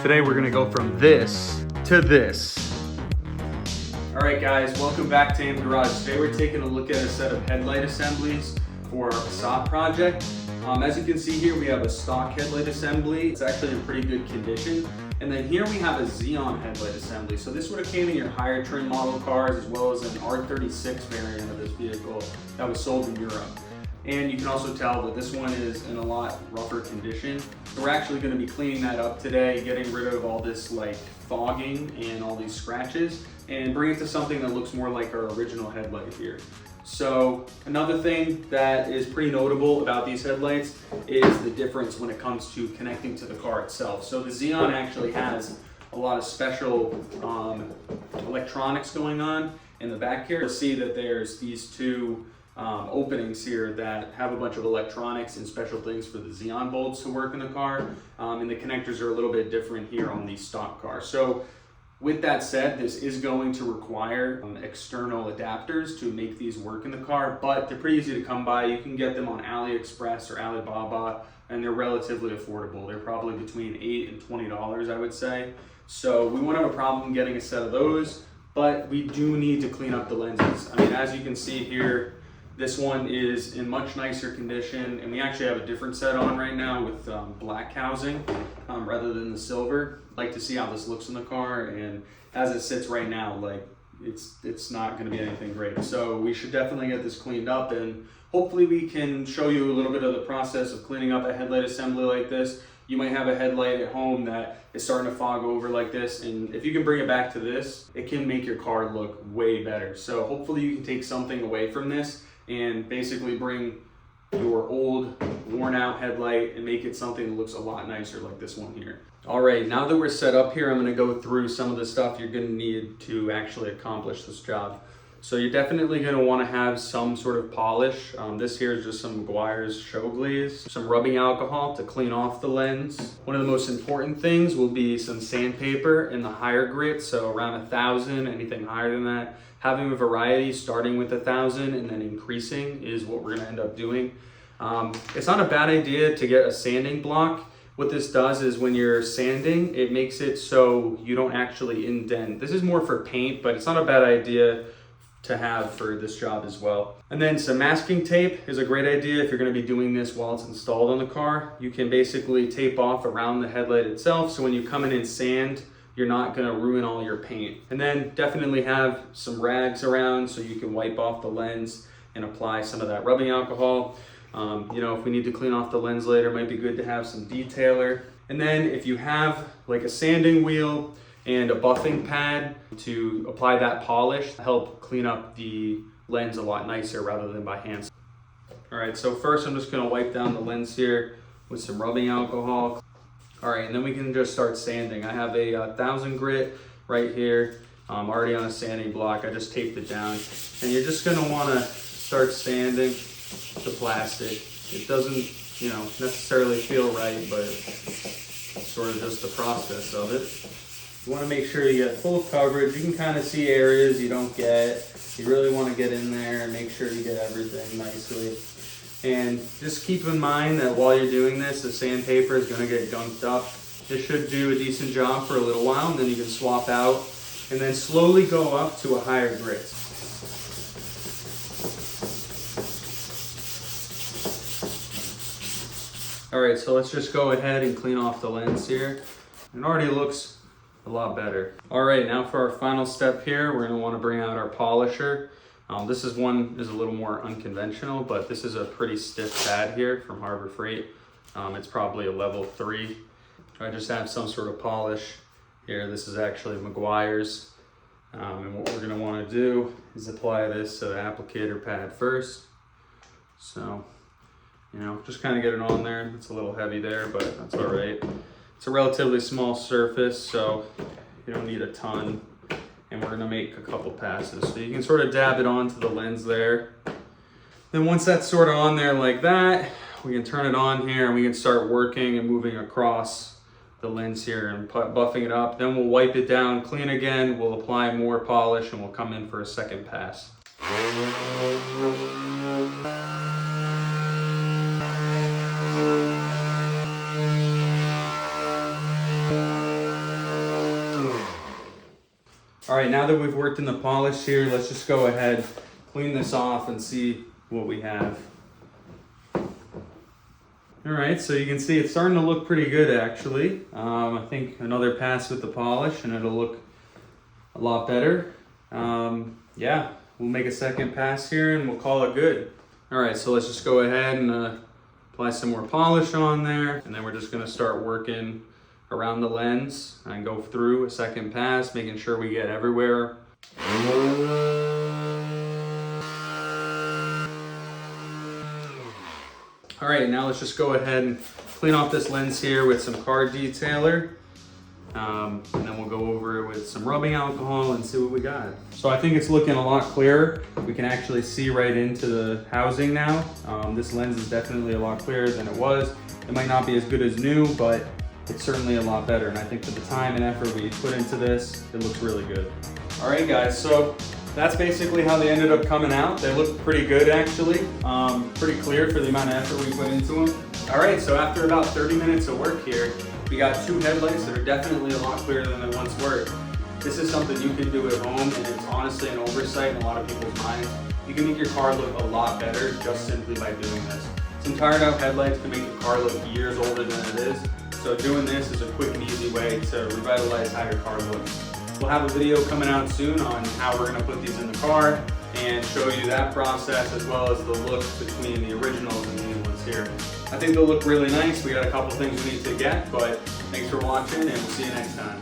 Today we're gonna go from this to this. All right guys, welcome back to AMGarage. Today we're taking a look at a set of headlight assemblies for our facade project. As you can see here, we have a stock headlight assembly. It's actually in pretty good condition. And then here we have a Xeon headlight assembly. So this would have came in your higher trim model cars as well as an R36 variant of this vehicle that was sold in Europe. And you can also tell that this one is in a lot rougher condition. So we're actually going to be cleaning that up today, getting rid of all this like fogging and all these scratches and bring it to something that looks more like our original headlight here. So another thing that is pretty notable about these headlights is the difference when it comes to connecting to the car itself. So the Xeon actually has a lot of special electronics going on in the back here. You'll see that there's these two openings here that have a bunch of electronics and special things for the Xeon bolts to work in the car. And the connectors are a little bit different here on these stock cars. So with that said, this is going to require external adapters to make these work in the car, but they're pretty easy to come by. You can get them on AliExpress or Alibaba, and they're relatively affordable. They're probably between $8 and $20, I would say. So we won't have a problem getting a set of those, but we do need to clean up the lenses. I mean, as you can see here, this one is in much nicer condition, and we actually have a different set on right now with black housing rather than the silver. Like to see how this looks in the car, and as it sits right now, like it's not going to be anything great. So we should definitely get this cleaned up, and hopefully we can show you a little bit of the process of cleaning up a headlight assembly like this. You might have a headlight at home that is starting to fog over like this, and if you can bring it back to this, it can make your car look way better. So hopefully you can take something away from this and basically bring your old worn out headlight and make it something that looks a lot nicer like this one here. All right, now that we're set up here, I'm gonna go through some of the stuff you're gonna need to actually accomplish this job. So you're definitely gonna wanna have some sort of polish. This here is just some Meguiar's show glaze, some rubbing alcohol to clean off the lens. One of the most important things will be some sandpaper in the higher grit, so around 1,000, anything higher than that. Having a variety starting with 1,000 and then increasing is what we're gonna end up doing. It's not a bad idea to get a sanding block. What this does is when you're sanding, it makes it so you don't actually indent. This is more for paint, but it's not a bad idea to have for this job as well. And then some masking tape is a great idea if you're gonna be doing this while it's installed on the car. You can basically tape off around the headlight itself, so when you come in and sand, you're not gonna ruin all your paint. And then definitely have some rags around so you can wipe off the lens and apply some of that rubbing alcohol. You know, if we need to clean off the lens later, it might be good to have some detailer. And then if you have like a sanding wheel and a buffing pad to apply that polish, help clean up the lens a lot nicer rather than by hand. All right, so first I'm just gonna wipe down the lens here with some rubbing alcohol. All right, and then we can just start sanding. I have a 1,000 grit right here. I'm already on a sanding block. I just taped it down. And you're just gonna wanna start sanding the plastic. It doesn't, you know, necessarily feel right, but it's sort of just the process of it. You wanna make sure you get full coverage. You can kind of see areas you don't get. You really wanna get in there and make sure you get everything nicely. And just keep in mind that while you're doing this, the sandpaper is gonna get gunked up. This should do a decent job for a little while, and then you can swap out and then slowly go up to a higher grit. All right, so let's just go ahead and clean off the lens here. It already looks a lot better. All right, now for our final step here, we're gonna wanna bring out our polisher. This is a little more unconventional, but this is a pretty stiff pad here from Harbor Freight. It's probably a level 3. I just have some sort of polish here. This is actually Meguiar's. And what we're gonna wanna do is apply this to the applicator pad first. So, you know, just kind of get it on there. It's a little heavy there, but that's all right. It's a relatively small surface, so you don't need a ton. And we're gonna make a couple passes. So you can sort of dab it onto the lens there. Then once that's sort of on there like that, we can turn it on here and we can start working and moving across the lens here and buffing it up. Then we'll wipe it down, clean again, we'll apply more polish, and we'll come in for a second pass. All right, now that we've worked in the polish here, let's just go ahead, clean this off and see what we have. All right, so you can see it's starting to look pretty good actually. I think another pass with the polish and it'll look a lot better. Yeah, we'll make a second pass here and we'll call it good. All right, so let's just go ahead and apply some more polish on there, and then we're just gonna start working around the lens and go through a second pass, making sure we get everywhere. All right, now let's just go ahead and clean off this lens here with some car detailer. And then we'll go over it with some rubbing alcohol and see what we got. So I think it's looking a lot clearer. We can actually see right into the housing now. This lens is definitely a lot clearer than it was. It might not be as good as new, but it's certainly a lot better. And I think for the time and effort we put into this, it looks really good. All right guys, so that's basically how they ended up coming out. They look pretty good actually. Pretty clear for the amount of effort we put into them. All right, so after about 30 minutes of work here, we got two headlights that are definitely a lot clearer than they once were. This is something you can do at home, and it's honestly an oversight in a lot of people's minds. You can make your car look a lot better just simply by doing this. Some tired out headlights can make the car look years older than it is, so doing this is a quick and easy way to revitalize how your car looks. We'll have a video coming out soon on how we're gonna put these in the car and show you that process as well as the look between the originals and the new ones here. I think they'll look really nice. We got a couple things we need to get, but thanks for watching and we'll see you next time.